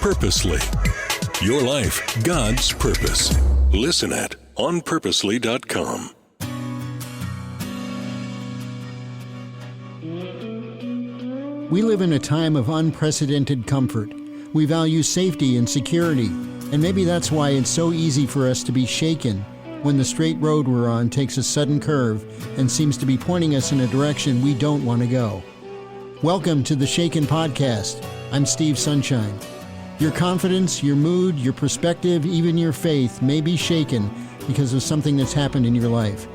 Purposely. Your life, God's purpose. Listen at onpurposely.com. We live in a time of unprecedented comfort. We value safety and security, and maybe that's why it's so easy for us to be shaken when the straight road we're on takes a sudden curve and seems to be pointing us in a direction we don't want to go. Welcome to the Shaken Podcast. I'm Steve Sunshine. Your confidence, your mood, your perspective, even your faith may be shaken because of something that's happened in your life.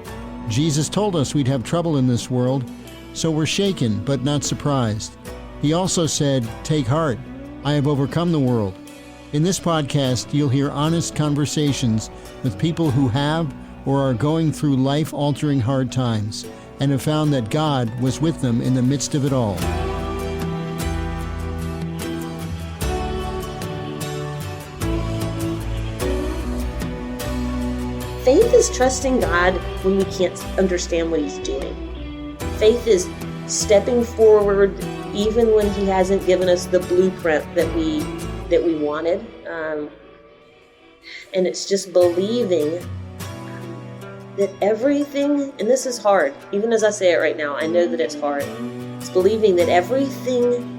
Jesus told us we'd have trouble in this world, so we're shaken but not surprised. He also said, "Take heart, I have overcome the world." In this podcast, you'll hear honest conversations with people who have or are going through life-altering hard times and have found that God was with them in the midst of it all. Faith is trusting God when we can't understand what He's doing. Faith is stepping forward even when He hasn't given us the blueprint that we wanted. And it's just believing that everything, and this is hard, even as I say it right now, I know that it's hard. It's believing that everything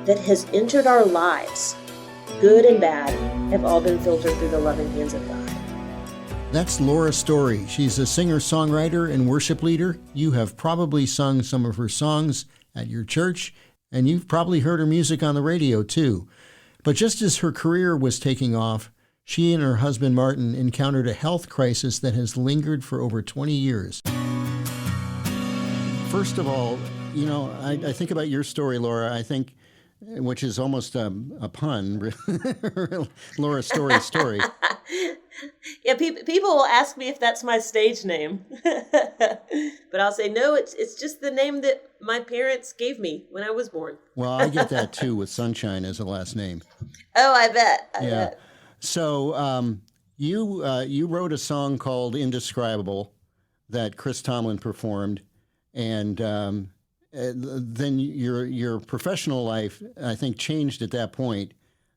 that has entered our lives, good and bad, have all been filtered through the loving hands of God. That's Laura Story. She's a singer-songwriter and worship leader. You have probably sung some of her songs at your church, and you've probably heard her music on the radio too. But just as her career was taking off, she and her husband Martin encountered a health crisis that has lingered for over 20 years. First of all, I think about your story, Laura, which is almost a pun, Laura Story's story. Yeah, people will ask me if that's my stage name, but I'll say no. It's just the name that my parents gave me when I was born. Well, I get that too with Sunshine as a last name. Oh, I bet. I bet. So you wrote a song called "Indescribable" that Chris Tomlin performed, and then your professional life, I think, changed at that point.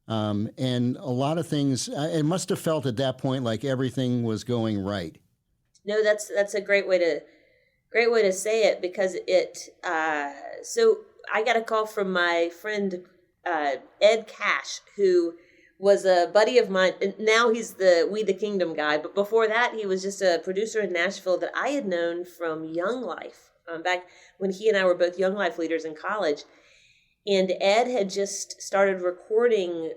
And a lot of things, it must have felt at that point like everything was going right. No, that's a great way to say it, because so I got a call from my friend Ed Cash, who was a buddy of mine. Now he's the We the Kingdom guy, but before that he was just a producer in Nashville that I had known from Young Life, back when he and I were both Young Life leaders in college. And Ed had just started recording,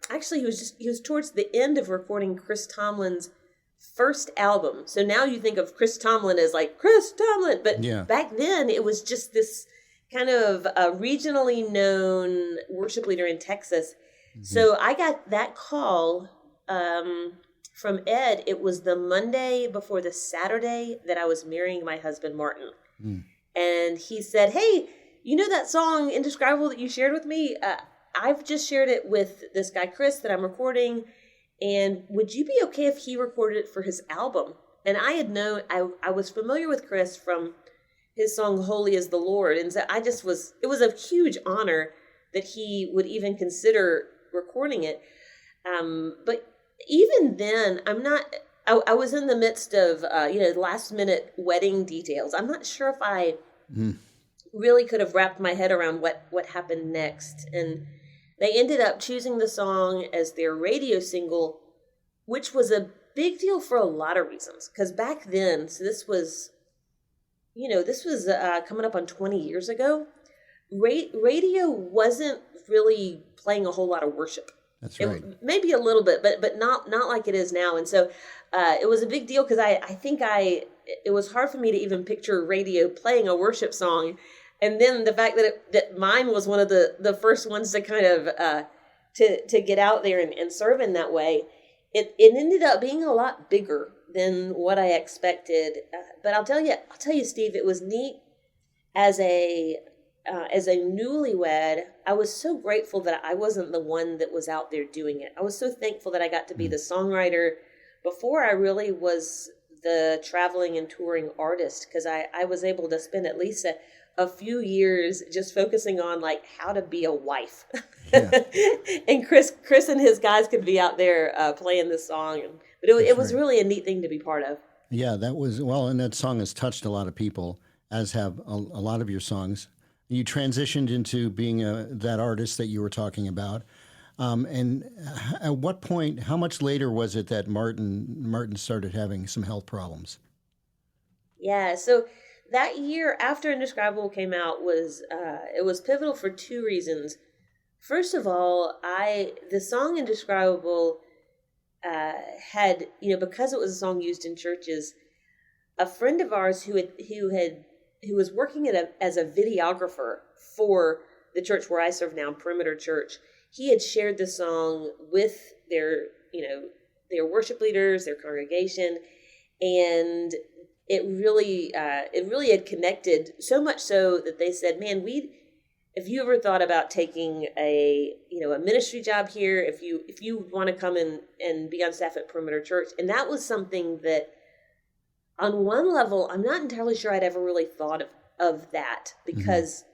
actually he was towards the end of recording Chris Tomlin's first album. So now you think of Chris Tomlin as like Chris Tomlin, but back then it was just this kind of regionally known worship leader in Texas. Mm-hmm. So I got that call from Ed. It was the Monday before the Saturday that I was marrying my husband, Martin. Mm. And he said, "Hey, you know that song Indescribable that you shared with me? I've just shared it with this guy, Chris, that I'm recording. And would you be okay if he recorded it for his album?" And I had known, I was familiar with Chris from his song, Holy is the Lord. And so it was a huge honor that he would even consider recording it. But even then, I was in the midst of, last minute wedding details. I'm not sure if I really could have wrapped my head around what happened next. And they ended up choosing the song as their radio single, which was a big deal for a lot of reasons. Because back then, so this was coming up on 20 years ago, radio wasn't really playing a whole lot of worship. That's right. Maybe a little bit, but not like it is now. And so it was a big deal because I think it was hard for me to even picture radio playing a worship song. And then the fact that mine was one of the first ones to kind of to get out there and serve in that way, it ended up being a lot bigger than what I expected. But I'll tell you, Steve, it was neat as a newlywed. I was so grateful that I wasn't the one that was out there doing it. I was so thankful that I got to be the songwriter before I really was the traveling and touring artist, because I was able to spend at least a few years just focusing on like how to be a wife. Yeah. And Chris and his guys could be out there playing this song. But it was really a neat thing to be part of. Yeah, that was, well, and that song has touched a lot of people, as have a lot of your songs. You transitioned into being that artist that you were talking about. And at what point, how much later was it that Martin started having some health problems? Yeah, so that year after Indescribable came out was it was pivotal for two reasons. First of all, the song Indescribable had, because it was a song used in churches, a friend of ours who was working as a videographer for the church where I serve now, Perimeter Church. He had shared the song with their worship leaders, their congregation, and it really had connected, so much so that they said, "Man, if you ever thought about taking a ministry job here, if you want to come and be on staff at Perimeter Church," and that was something that, on one level, I'm not entirely sure I'd ever really thought of that, because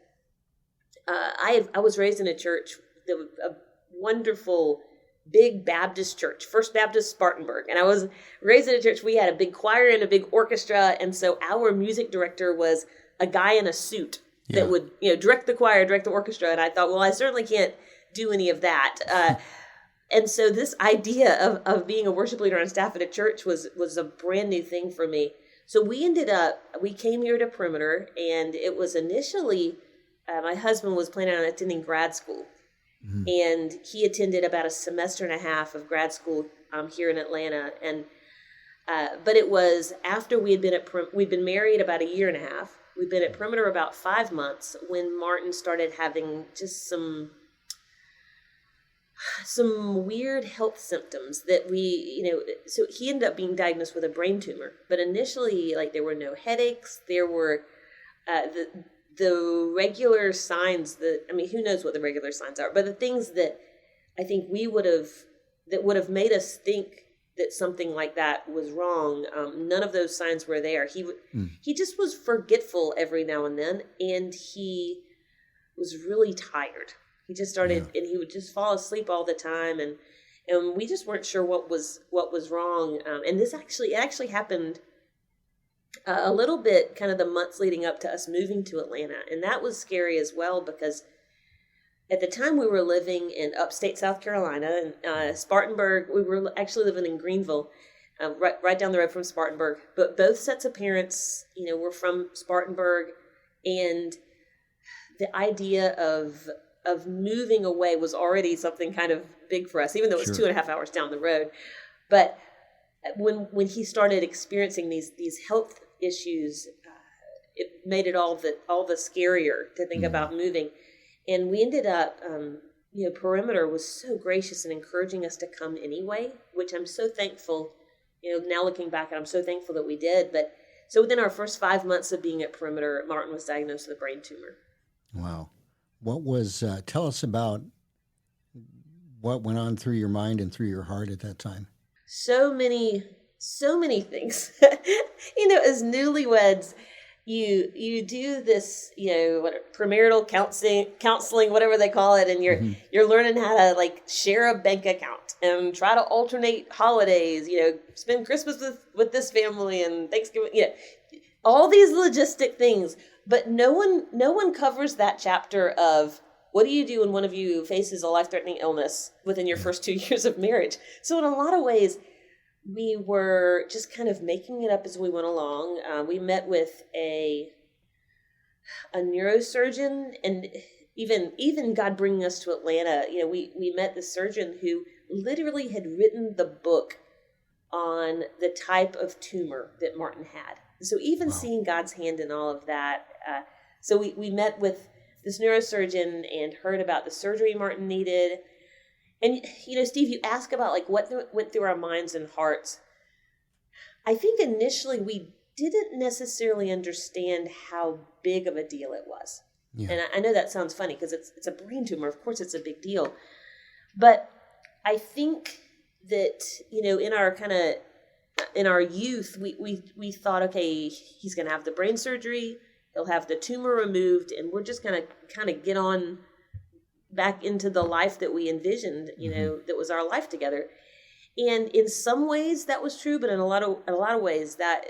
I was raised in a church, a wonderful big Baptist church, First Baptist Spartanburg. And I was raised in a church. We had a big choir and a big orchestra. And so our music director was a guy in a suit that would, direct the choir, direct the orchestra. And I thought, well, I certainly can't do any of that. And so this idea of being a worship leader on staff at a church was a brand new thing for me. So we came here to Perimeter, and it was initially, my husband was planning on attending grad school. Mm-hmm. And he attended about a semester and a half of grad school here in Atlanta. And but it was after we'd been married about a year and a half. We'd been at Perimeter about 5 months when Martin started having just some weird health symptoms that so he ended up being diagnosed with a brain tumor. But initially, like, there were no headaches. There were the regular signs who knows what the regular signs are, but the things that I think that would have made us think that something like that was wrong, none of those signs were there. He just was forgetful every now and then, and he was really tired. He just started, and he would just fall asleep all the time, and we just weren't sure what was wrong. And this actually happened a little bit kind of the months leading up to us moving to Atlanta. And that was scary as well, because at the time we were living in upstate South Carolina, and Spartanburg. We were actually living in Greenville, right down the road from Spartanburg. But both sets of parents, were from Spartanburg, and the idea of moving away was already something kind of big for us, even though it was 2.5 hours down the road. But when he started experiencing these health issues, it made it all the scarier to think about moving. And we ended up, Perimeter was so gracious in encouraging us to come anyway, which I'm so thankful. Now looking back, I'm so thankful that we did. But so within our first 5 months of being at Perimeter, Martin was diagnosed with a brain tumor. Wow. What was? Tell us about what went on through your mind and through your heart at that time. So many things. As newlyweds, you do this, premarital counseling, whatever they call it, and you're learning how to, like, share a bank account and try to alternate holidays, spend Christmas with this family and Thanksgiving, all these logistic things. But no one covers that chapter of, what do you do when one of you faces a life-threatening illness within your first 2 years of marriage? So in a lot of ways, we were just kind of making it up as we went along. We met with a neurosurgeon, and even God bringing us to Atlanta, we met the surgeon who literally had written the book on the type of tumor that Martin had. So even seeing God's hand in all of that. So we met with this neurosurgeon and heard about the surgery Martin needed. And, Steve, you ask about, like, what went through our minds and hearts. I think initially we didn't necessarily understand how big of a deal it was. Yeah. And I know that sounds funny because it's a brain tumor. Of course it's a big deal. But I think that, in our youth, we thought, okay, he's going to have the brain surgery. He'll have the tumor removed, and we're just going to kind of get on back into the life that we envisioned, that was our life together. And in some ways that was true, but in a lot of ways that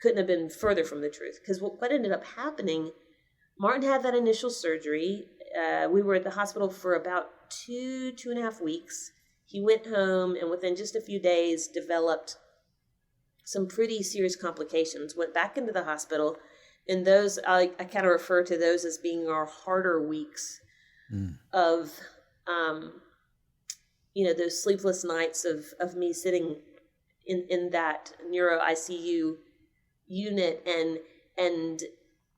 couldn't have been further from the truth. Because what ended up happening, Martin had that initial surgery. We were at the hospital for about 2.5 weeks. He went home, and within just a few days developed some pretty serious complications, went back into the hospital. And those, I kind of refer to those as being our harder weeks of, those sleepless nights of me sitting in that neuro ICU unit and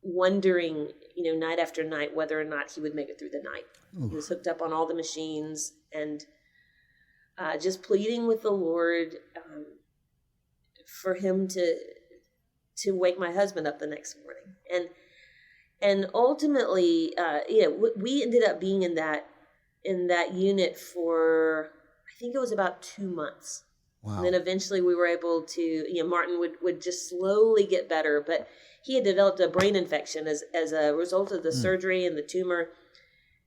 wondering, night after night, whether or not he would make it through the night. Oof. He was hooked up on all the machines and just pleading with the Lord for him to wake my husband up the next morning. And ultimately, we ended up being in that unit for, I think it was about 2 months. Wow. And then eventually we were able to, Martin would just slowly get better, but he had developed a brain infection as a result of the surgery and the tumor.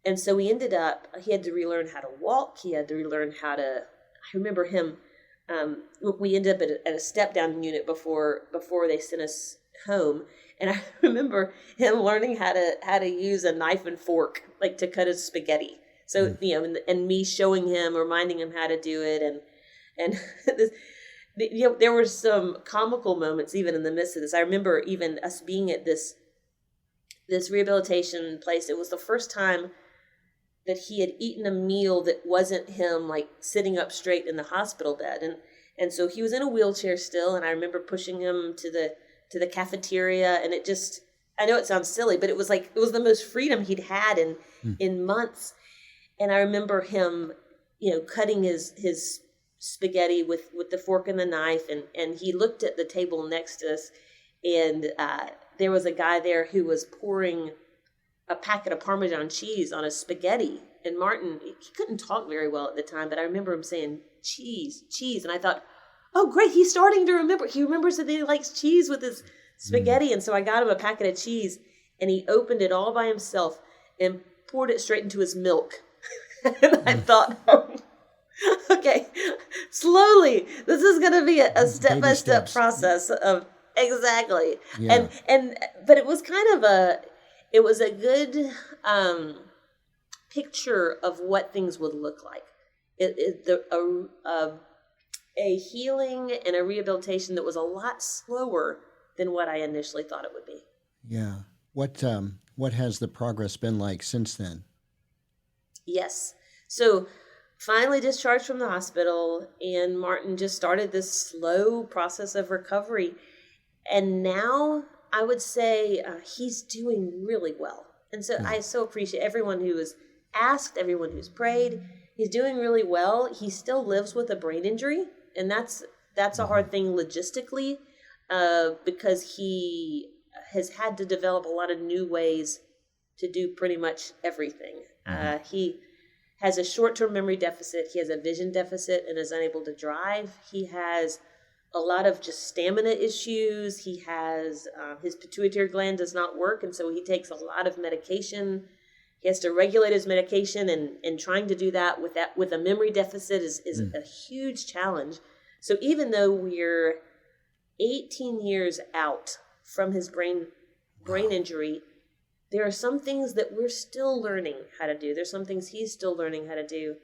And so he had to relearn how to walk. He had to relearn how to, I remember him, we ended up at a step-down unit before they sent us home. And I remember him learning how to use a knife and fork, like to cut his spaghetti. So, and me showing him, reminding him how to do it. And there were some comical moments even in the midst of this. I remember even us being at this rehabilitation place. It was the first time that he had eaten a meal that wasn't him like sitting up straight in the hospital bed. And so he was in a wheelchair still. And I remember pushing him to the cafeteria, and it just, I know it sounds silly, but it was the most freedom he'd had in months. And I remember him, cutting his spaghetti with the fork and the knife. And he looked at the table next to us, and there was a guy there who was pouring a packet of Parmesan cheese on a spaghetti. And Martin, he couldn't talk very well at the time, but I remember him saying, cheese. And I thought, oh, great, he's starting to remember. He remembers that he likes cheese with his spaghetti. And so I got him a packet of cheese, and he opened it all by himself and poured it straight into his milk. And I thought, oh, okay, slowly, this is going to be a step-by-step process of, exactly. Yeah. But it was kind of it was a good picture of what things would look like. A healing and a rehabilitation that was a lot slower than what I initially thought it would be. Yeah. What has the progress been like since then? Yes. So finally discharged from the hospital, and Martin just started this slow process of recovery. And now I would say he's doing really well. And so I so appreciate everyone who has asked, everyone who's prayed. He's doing really well. He still lives with a brain injury, and that's a hard thing logistically because he has had to develop a lot of new ways to do pretty much everything. He has a short-term memory deficit. He has a vision deficit and is unable to drive. He has a lot of just stamina issues. He has his pituitary gland does not work, and so he takes a lot of medication. He has to regulate his medication, and trying to do that with a memory deficit is a huge challenge. So even though we're 18 years out from his brain injury, there are some things that we're still learning how to do. There's some things he's still learning how to do.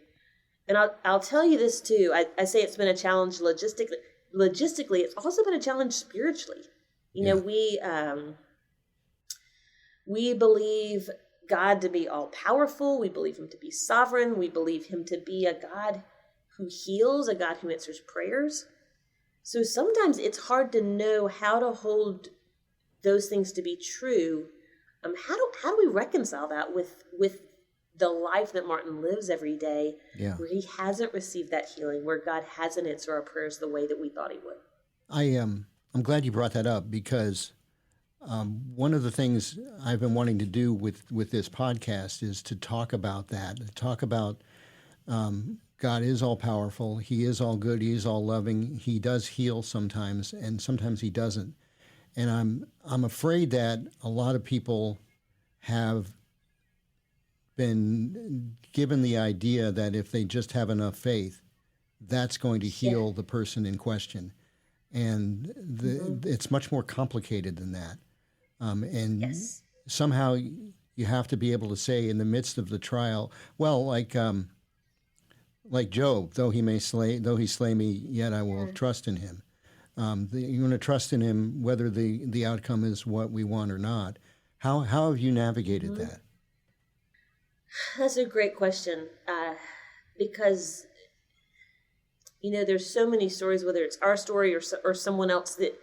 And I'll tell you this too. I say it's been a challenge logistically. Logistically, it's also been a challenge spiritually. We believe God to be all-powerful. We believe him to be sovereign. We believe him to be a God who heals, a God who answers prayers. So sometimes it's hard to know how to hold those things to be true. How do we reconcile that with the life that Martin lives every day, where he hasn't received that healing, where God hasn't answered our prayers the way that we thought he would? I'm glad you brought that up, because one of the things I've been wanting to do with this podcast is to talk about that, talk about God is all powerful. He is all good. He is all loving. He does heal sometimes, and sometimes he doesn't. And I'm afraid that a lot of people have been given the idea that if they just have enough faith, that's going to heal the person in question. And it's much more complicated than that. And somehow you have to be able to say in the midst of the trial, well, like Job, though he slay me, yet I will trust in him. You're going to trust in him whether the outcome is what we want or not. How have you navigated that? That's a great question, because there's so many stories, whether it's our story or someone else that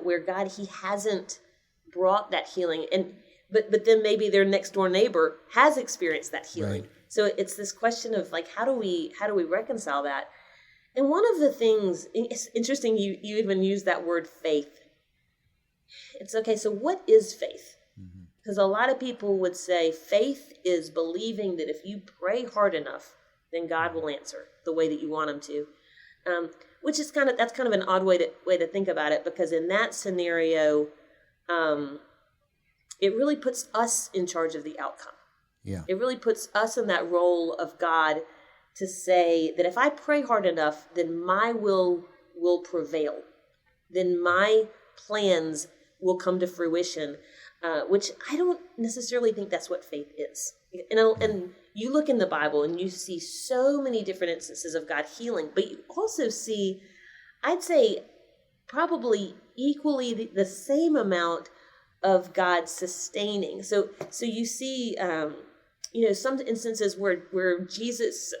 where God, he hasn't brought that healing, but then maybe their next door neighbor has experienced that healing. Right. So it's this question of like, how do we reconcile that? And one of the things, it's interesting, you even use that word faith. It's okay, so what is faith? Because a lot of people would say faith is believing that if you pray hard enough, then God will answer the way that you want him to. Which is that's kind of an odd way to think about it, because in that scenario, it really puts us in charge of the outcome. Yeah. It really puts us in that role of God to say that if I pray hard enough, then my will prevail. Then my plans will come to fruition, which I don't necessarily think that's what faith is. And you look in the Bible and you see so many different instances of God healing, but you also see, I'd say, probably equally the same amount of God sustaining. So you see, some instances where Jesus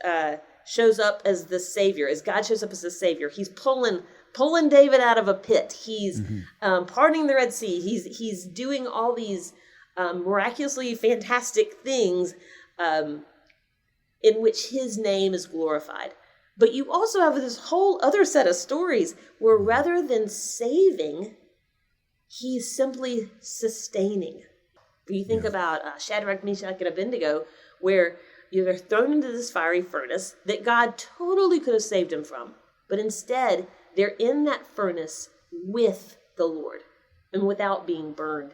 shows up as the Savior, as God shows up as the Savior. He's pulling David out of a pit. He's parting the Red Sea. He's doing all these miraculously fantastic things in which his name is glorified. But you also have this whole other set of stories where rather than saving, he's simply sustaining. You think about Shadrach, Meshach, and Abednego, where they're thrown into this fiery furnace that God totally could have saved them from. But instead, they're in that furnace with the Lord and without being burned.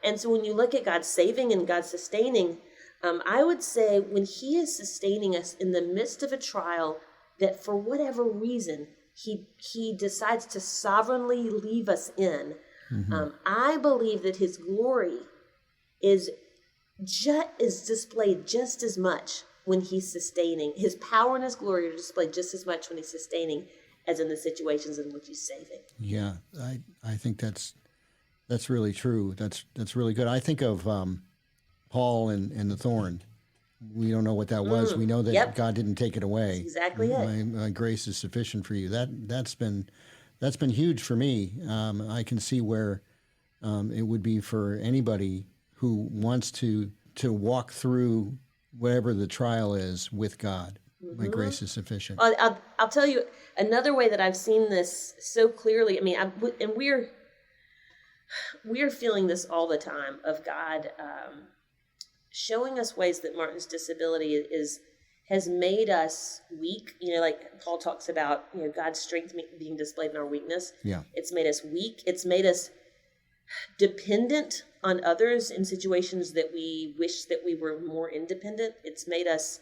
And so when you look at God saving and God sustaining, I would say when he is sustaining us in the midst of a trial that for whatever reason he decides to sovereignly leave us in, I believe that his glory is displayed just as much when he's sustaining. His power and his glory are displayed just as much when he's sustaining as in the situations in which he's saving. Yeah, I think that's really true. That's really good. I think of Paul and the thorn. We don't know what that was. We know that God didn't take it away. That's exactly it. My grace is sufficient for you. That's been huge for me. I can see where it would be for anybody who wants to walk through whatever the trial is with God. My grace is sufficient. I'll tell you another way that I've seen this so clearly. I mean, we're feeling this all the time of God showing us ways that Martin's disability has made us weak. Like Paul talks about, God's strength being displayed in our weakness. Yeah, it's made us weak. It's made us dependent on others in situations that we wish that we were more independent. It's made us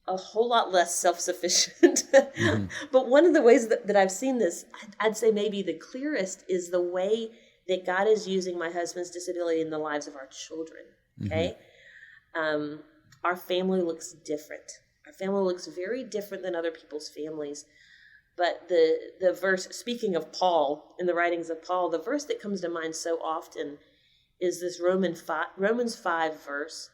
a whole lot less self-sufficient. But one of the ways that I've seen this, I'd say maybe the clearest, is the way that God is using my husband's disability in the lives of our children. Okay? Our family looks different. Our family looks very different than other people's families. But the verse, speaking of Paul, in the writings of Paul, the verse that comes to mind so often is this Romans 5 verse,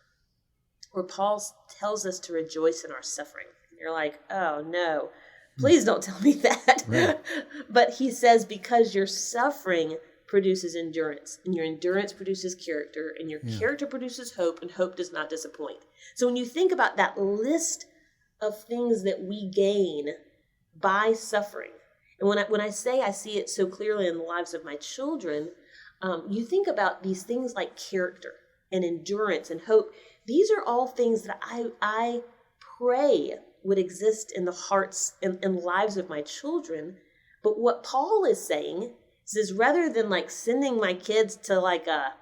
where Paul tells us to rejoice in our suffering. And you're like, oh no, please don't tell me that. Right. But he says, because your suffering produces endurance, and your endurance produces character, and your character produces hope, and hope does not disappoint. So when you think about that list of things that we gain by suffering, and when I say I see it so clearly in the lives of my children, you think about these things like character and endurance and hope. These are all things that I pray would exist in the hearts and lives of my children. But what Paul is saying says, rather than like sending my kids to like a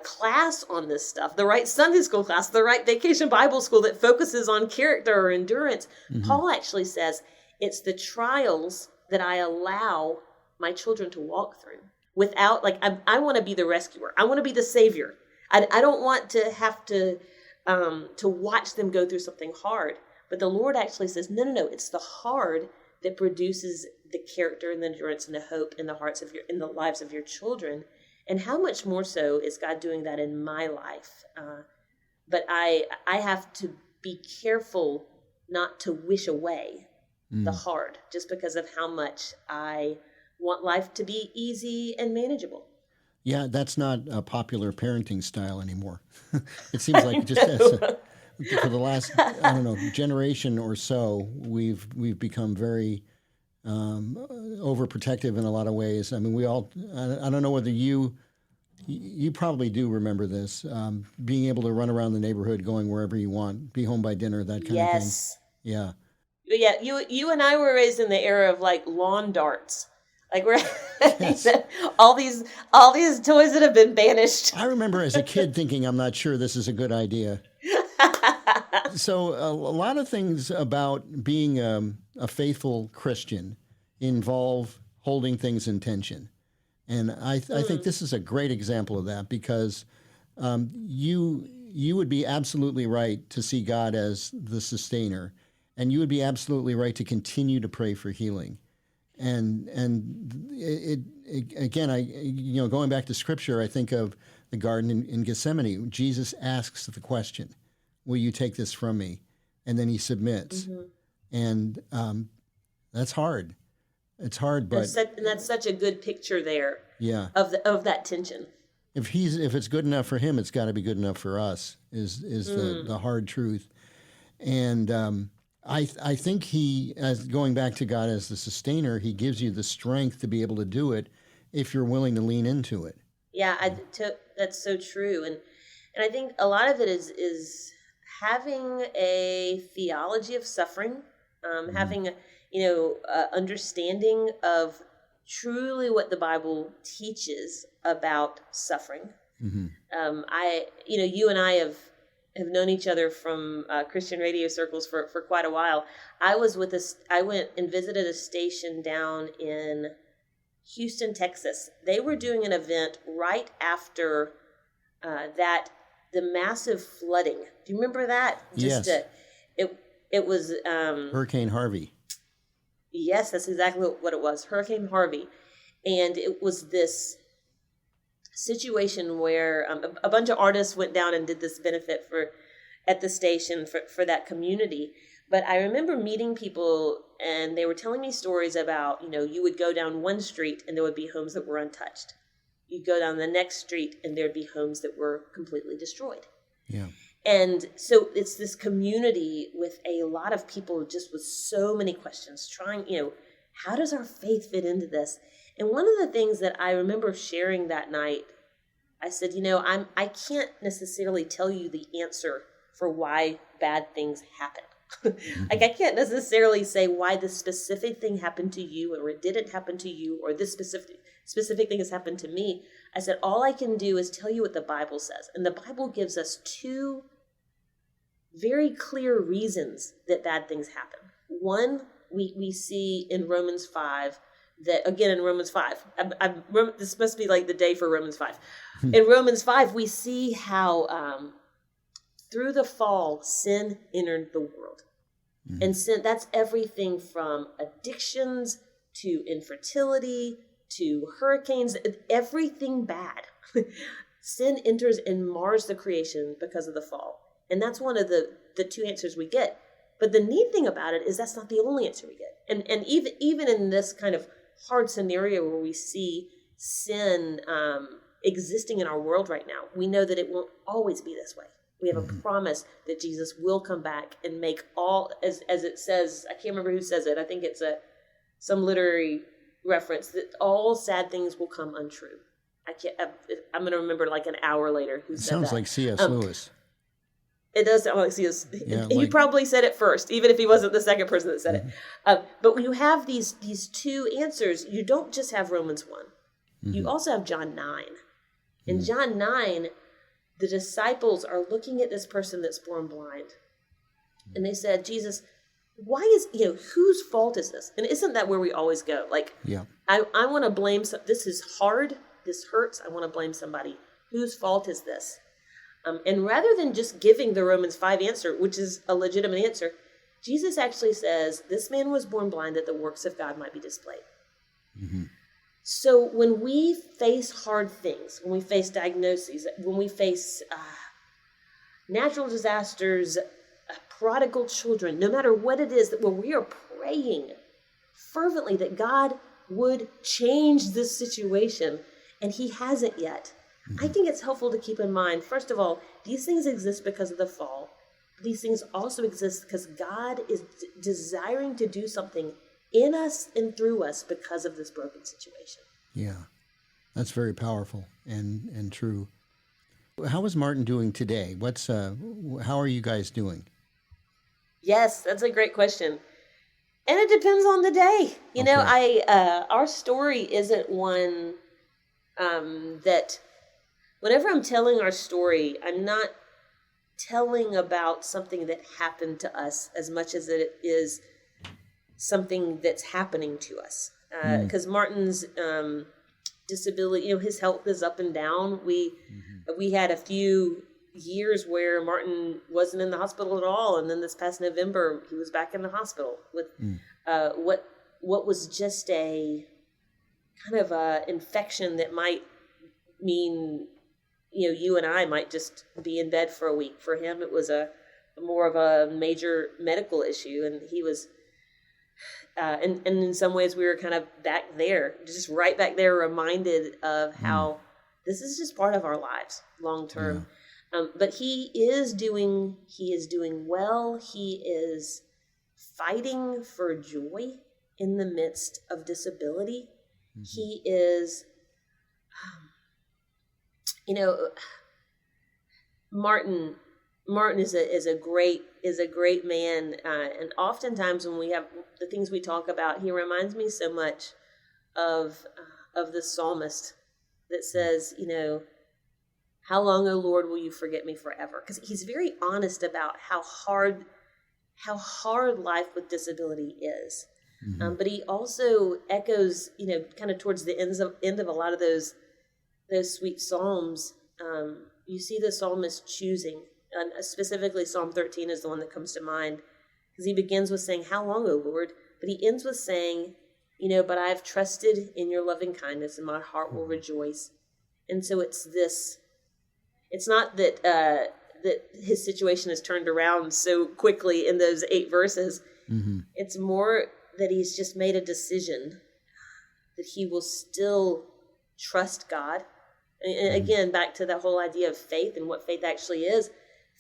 class on this stuff, the right Sunday school class, the right vacation Bible school that focuses on character or endurance, Paul actually says it's the trials that I allow my children to walk through without, like, I want to be the rescuer. I want to be the savior. I don't want to have to watch them go through something hard. But the Lord actually says, no, it's the hard that produces the character and the endurance and the hope in the hearts of in the lives of your children. And how much more so is God doing that in my life? But I have to be careful not to wish away the hard just because of how much I want life to be easy and manageable. Yeah, that's not a popular parenting style anymore. It seems like just for the last, generation or so, we've become very overprotective in a lot of ways. I mean, I don't know whether you probably do remember this, being able to run around the neighborhood, going wherever you want, be home by dinner, that kind of thing. Yeah. Yeah, you and I were raised in the era of like lawn darts. Like we're all these toys that have been banished. I remember as a kid thinking, I'm not sure this is a good idea. So a lot of things about being a faithful Christian involve holding things in tension. And I think this is a great example of that because you would be absolutely right to see God as the sustainer, and you would be absolutely right to continue to pray for healing. And it again, going back to Scripture, I think of the garden in Gethsemane. Jesus asks the question, "Will you take this from me?" And then he submits, and that's hard. It's hard, but that's such a good picture there. Yeah. Of that tension. If it's good enough for him, it's got to be good enough for us. Is the hard truth, and I think going back to God as the sustainer, he gives you the strength to be able to do it if you're willing to lean into it. Yeah, that's so true, and I think a lot of it is having a theology of suffering, having understanding of truly what the Bible teaches about suffering. You and I have known each other from Christian radio circles for quite a while. I went and visited a station down in Houston, Texas. They were doing an event right after the massive flooding. Do you remember that? Yes. It was Hurricane Harvey. Yes, that's exactly what it was. Hurricane Harvey. And it was this situation where a bunch of artists went down and did this benefit at the station for that community. But I remember meeting people and they were telling me stories about, you would go down one street and there would be homes that were untouched. You'd go down the next street and there'd be homes that were completely destroyed. Yeah. And so it's this community with a lot of people just with so many questions trying, how does our faith fit into this? And one of the things that I remember sharing that night, I said, I can't necessarily tell you the answer for why bad things happen. Like I can't necessarily say why this specific thing happened to you or it didn't happen to you or this specific thing has happened to me. I said, all I can do is tell you what the Bible says. And the Bible gives us two very clear reasons that bad things happen. One, we see in Romans 5 that, again, in Romans 5, this must be like the day for Romans 5. In Romans 5, we see how through the fall, sin entered the world. And sin, that's everything from addictions to infertility to hurricanes, everything bad. Sin enters and mars the creation because of the fall. And that's one of the two answers we get. But the neat thing about it is that's not the only answer we get. And even in this kind of hard scenario where we see sin existing in our world right now, we know that it won't always be this way. We have a promise that Jesus will come back and make all, as it says, I can't remember who says it. I think it's some literary reference that all sad things will come untrue. I'm going to remember like an hour later who said that. Sounds like C.S. Lewis. It does sound like C.S. Yeah, He probably said it first, even if he wasn't the second person that said it. But when you have these two answers, you don't just have Romans 1. You also have John 9. In John 9, the disciples are looking at this person that's born blind. And they said, Jesus, why is, whose fault is this? And isn't that where we always go? Like, I want to blame, this is hard, this hurts, I want to blame somebody. Whose fault is this? And rather than just giving the Romans 5 answer, which is a legitimate answer, Jesus actually says, this man was born blind that the works of God might be displayed. So when we face hard things, when we face diagnoses, when we face natural disasters, prodigal children, no matter what it is, that when we are praying fervently that God would change this situation, and he hasn't yet, I think it's helpful to keep in mind, first of all, these things exist because of the fall. These things also exist because God is desiring to do something in us and through us because of this broken situation. Yeah, that's very powerful and true. How is Martin doing today? How are you guys doing? Yes, that's a great question. And it depends on the day. You know, our story isn't one that whenever I'm telling our story, I'm not telling about something that happened to us as much as it is something that's happening to us. Because Martin's disability, his health is up and down. We had a few years where Martin wasn't in the hospital at all, and then this past November he was back in the hospital with what was just a kind of a infection that might mean you and I might just be in bed for a week. For him, it was a more of a major medical issue, and he was and in some ways we were kind of back there, just right back there, reminded of how this is just part of our lives long term. But he is doing well. He is fighting for joy in the midst of disability. He is, Martin is a great man, and oftentimes when we have the things we talk about, he reminds me so much of the psalmist that says, how long, O Lord, will you forget me forever? Because he's very honest about how hard life with disability is. But he also echoes, kind of towards the end of a lot of those sweet psalms. You see the psalmist choosing, specifically Psalm 13 is the one that comes to mind, because he begins with saying, how long, O Lord? But he ends with saying, but I have trusted in your loving kindness, and my heart will rejoice. And so it's not that that his situation is turned around so quickly in those 8 verses. It's more that he's just made a decision that he will still trust God. And again, back to that whole idea of faith and what faith actually is.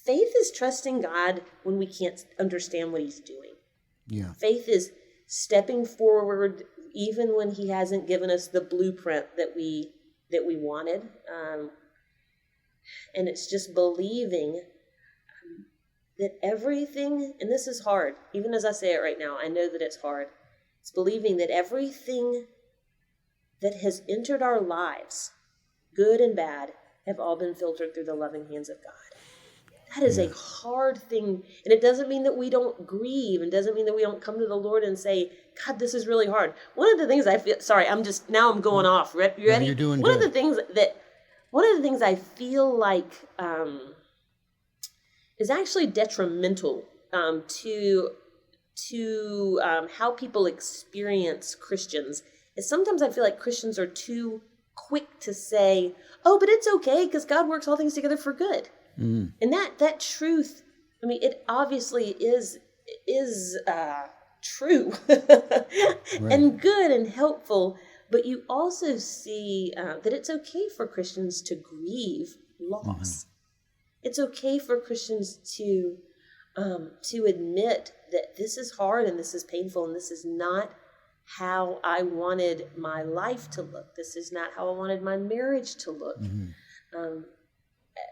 Faith is trusting God when we can't understand what he's doing. Yeah. Faith is stepping forward even when he hasn't given us the blueprint that we wanted. And it's just believing that everything, and this is hard, even as I say it right now, I know that it's hard. It's believing that everything that has entered our lives, good and bad, have all been filtered through the loving hands of God. That is a hard thing. And it doesn't mean that we don't grieve, and doesn't mean that we don't come to the Lord and say, God, this is really hard. One of the things I feel, I'm going off. You ready? No, you're doing good. One of the things I feel like is actually detrimental to how people experience Christians is sometimes I feel like Christians are too quick to say, oh, but it's okay because God works all things together for good. And that truth, I mean, it obviously is true and good and helpful. But you also see that it's okay for Christians to grieve loss. It's okay for Christians to admit that this is hard and this is painful and this is not how I wanted my life to look. This is not how I wanted my marriage to look.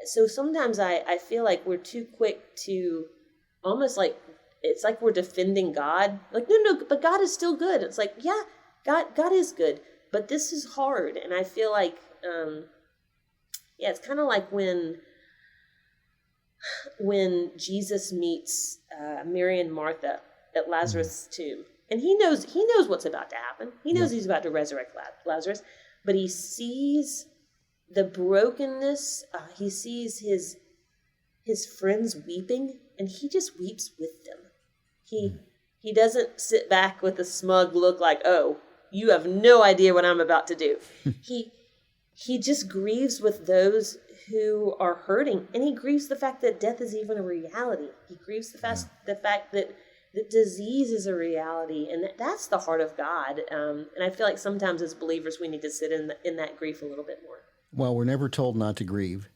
so sometimes I feel like we're too quick to almost like, it's like we're defending God. Like, no, but God is still good. It's like, yeah, God is good, but this is hard. And I feel like, it's kind of like when Jesus meets Mary and Martha at Lazarus' tomb, and he knows what's about to happen. He knows he's about to resurrect Lazarus, but he sees the brokenness. He sees his friends weeping, and he just weeps with them. He doesn't sit back with a smug look like, oh, you have no idea what I'm about to do. He just grieves with those who are hurting, and he grieves the fact that death is even a reality. He grieves the fact that disease is a reality, and that's the heart of God. And I feel like sometimes as believers we need to sit in that grief a little bit more. Well, we're never told not to grieve.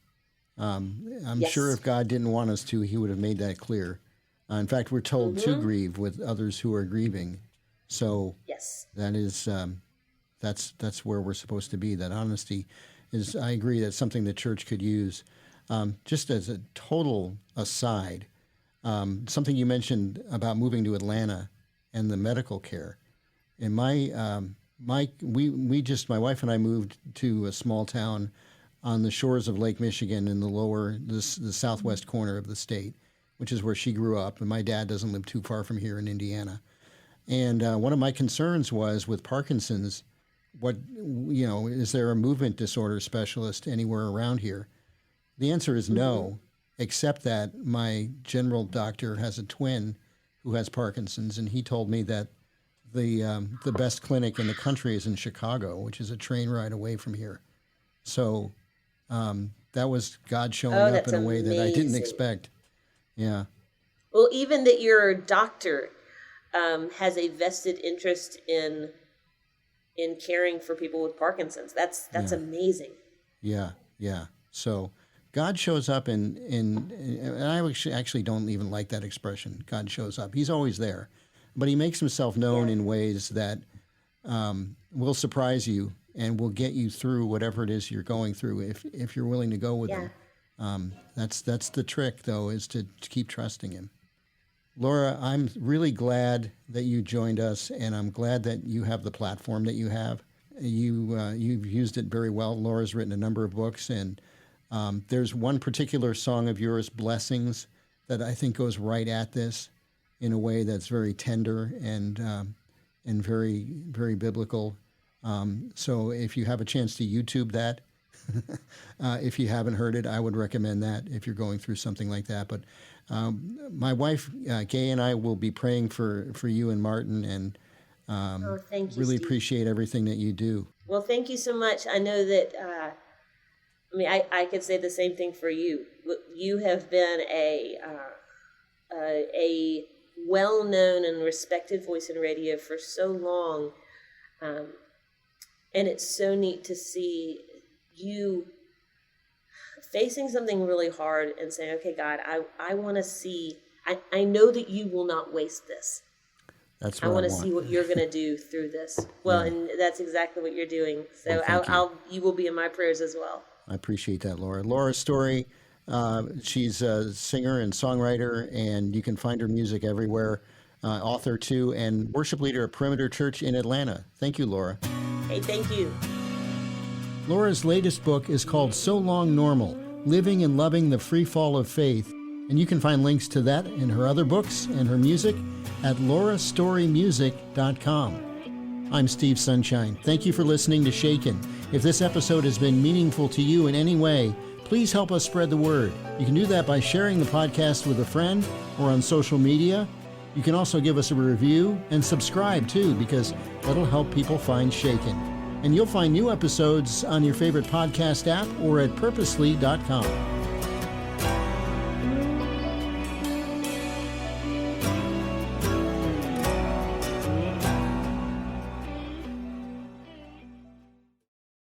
I'm sure if God didn't want us to, he would have made that clear. In fact, we're told to grieve with others who are grieving. So that is that's where we're supposed to be. That honesty is, I agree, that's something the church could use. Just as a total aside, something you mentioned about moving to Atlanta and the medical care. And my wife and I moved to a small town on the shores of Lake Michigan in the southwest corner of the state, which is where she grew up. And my dad doesn't live too far from here in Indiana. And one of my concerns was with Parkinson's, is there a movement disorder specialist anywhere around here? The answer is no, except that my general doctor has a twin who has Parkinson's, and he told me that the best clinic in the country is in Chicago, which is a train ride away from here. So that was God showing up in a way that I didn't expect. Yeah. Well, even that your doctor has a vested interest in caring for people with Parkinson's. That's amazing. Yeah. So God shows up and I actually don't even like that expression. God shows up. He's always there, but he makes himself known in ways that will surprise you and will get you through whatever it is you're going through if you're willing to go with him. That's the trick, though, is to keep trusting him. Laura, I'm really glad that you joined us, and I'm glad that you have the platform that you have. You've used it very well. Laura's written a number of books, and there's one particular song of yours, Blessings, that I think goes right at this in a way that's very tender and very, very biblical. So if you have a chance to YouTube that, if you haven't heard it, I would recommend that if you're going through something like that. But my wife, Gay, and I will be praying for you and Martin, and thank you, really Steve. Appreciate everything that you do. Well, thank you so much. I know that, I could say the same thing for you. You have been a well-known and respected voice in radio for so long, and it's so neat to see you facing something really hard and saying, okay, God, I want to see, I know that you will not waste this. That's what I want to see what you're going to do through this. Well, and that's exactly what you're doing. So you will be in my prayers as well. I appreciate that, Laura. Laura Story, she's a singer and songwriter, and you can find her music everywhere. Author too, and worship leader at Perimeter Church in Atlanta. Thank you, Laura. Hey, thank you. Laura's latest book is called So Long Normal, Living and Loving the Free Fall of Faith. And you can find links to that and her other books and her music at laurastorymusic.com. I'm Steve Sunshine. Thank you for listening to Shaken. If this episode has been meaningful to you in any way, please help us spread the word. You can do that by sharing the podcast with a friend or on social media. You can also give us a review and subscribe too, because that'll help people find Shaken. And you'll find new episodes on your favorite podcast app or at purposely.com.